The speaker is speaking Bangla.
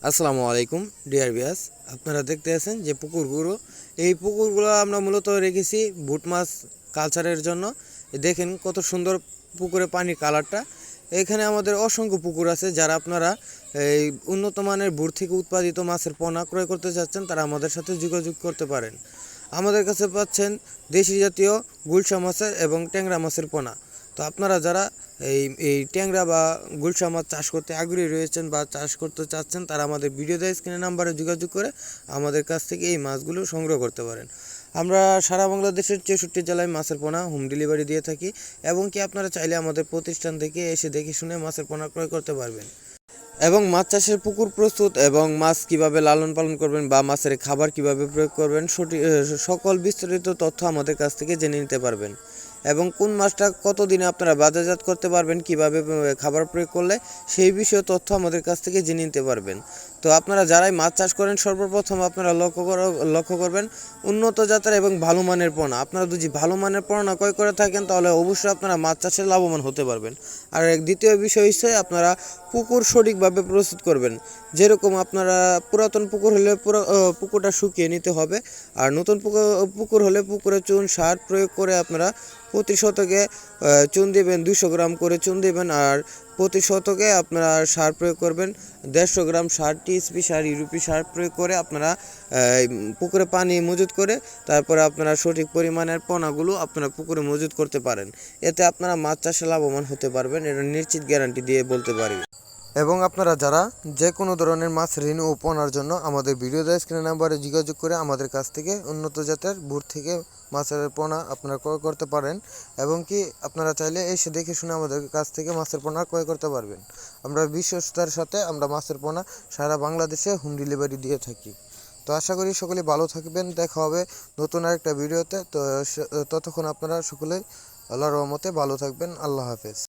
আসসালামু আলাইকুম ডিয়ার ভিউয়ার্স, আপনারা দেখতে আছেন যে পুকুরগুলো, এই পুকুরগুলো আমরা মূলত রেখেছি বুট মাছ কালচারের জন্য। দেখেন কত সুন্দর পুকুরে পানির কালারটা। এখানে আমাদের অসংখ্য পুকুর আছে। যারা আপনারা এই উন্নত মানের বুট থেকে উৎপাদিত মাছের পোনা ক্রয় করতে চাচ্ছেন, তারা আমাদের সাথে যোগাযোগ করতে পারেন। আমাদের কাছে পাচ্ছেন দেশি জাতীয় গুলশা মাছের এবং ট্যাংরা মাছের পোনা। তো আপনারা যারা এই এই ট্যাংরা বা গুলশা মাছ চাষ করতে আগ্রহী রয়েছেন বা চাষ করতে চাচ্ছেন, তারা আমাদের ভিডিও দেওয়া স্ক্রিনের নাম্বারে যোগাযোগ করে আমাদের কাছ থেকে এই মাছগুলো সংগ্রহ করতে পারেন। আমরা সারা বাংলাদেশের 64 জেলায় মাছের পোনা হোম ডেলিভারি দিয়ে থাকি, এবং কি আপনারা চাইলে আমাদের প্রতিষ্ঠান থেকে এসে দেখে শুনে মাছের পোনা ক্রয় করতে পারবেন। এবং মাছ চাষের পুকুর প্রস্তুত এবং মাছ কিভাবে লালন পালন করবেন বা মাছের খাবার কিভাবে প্রয়োগ করবেন, সকল বিস্তারিত তথ্য আমাদের কাছ থেকে জেনে নিতে পারবেন। এবং কোন মাছটা কতদিনে আপনারা বাজারজাত করতে পারবেন, কিভাবে খাবার প্রয়োগ করলে, সেই বিষয়ে তথ্য আমাদের কাছ থেকে জেনে নিতে পারবেন। তো আপনারা যারাই মাছ চাষ করেন, সর্বপ্রথম আপনারা লক্ষ্য করবেন উন্নত জাতের এবং ভালো মানের পোনা। আপনারা যদি ভালো মানের পোনা ক্রয় করে থাকেন, তাহলে অবশ্যই আপনারা মাছ চাষে লাভবান হতে পারবেন। আর দ্বিতীয় বিষয় হচ্ছে আপনারা পুকুর সঠিকভাবে প্রস্তুত করবেন। যেরকম আপনারা পুরাতন পুকুর হলে পুকুরটা শুকিয়ে নিতে হবে, আর নতুন পুকুর হলে পুকুরে চুন সার প্রয়োগ করে আপনারা প্রতি শতকে চুন দেবেন, 200 গ্রাম করে চুন দেবেন। আর প্রতি শতকে আপনারা সার প্রয়োগ করবেন 150 গ্রাম সার, টিএসপি সার, ইউরোপি সার প্রয়োগ করে আপনারা পুকুরে পানি মজুত করে তারপরে আপনারা সঠিক পরিমাণের পোনাগুলো আপনারা পুকুরে মজুত করতে পারেন। এতে আপনারা মাছ চাষে লাভবান হতে পারবেন, এটা নিশ্চিত গ্যারান্টি দিয়ে বলতে পারি। এবং আপনারা যারা যে কোনো ধরনের মাছ ঋণ ও পোনার জন্য আমাদের ভিডিও দেওয়া স্ক্রিনের নাম্বারে যোগাযোগ করে আমাদের কাছ থেকে উন্নত জাতের বুট থেকে মাছের পোনা আপনারা ক্রয় করতে পারেন। এবং কি আপনারা চাইলে এসে দেখে শুনে আমাদের কাছ থেকে মাছের পোনা ক্রয় করতে পারবেন। আমরা বিশ্বস্ততার সাথে আমরা মাছের পোনা সারা বাংলাদেশে হোম ডেলিভারি দিয়ে থাকি। তো আশা করি সকলে ভালো থাকবেন। দেখা হবে নতুন আরেকটা ভিডিওতে। তো ততক্ষণ আপনারা সকলেই আল্লাহর রহমতে ভালো থাকবেন। আল্লাহ হাফেজ।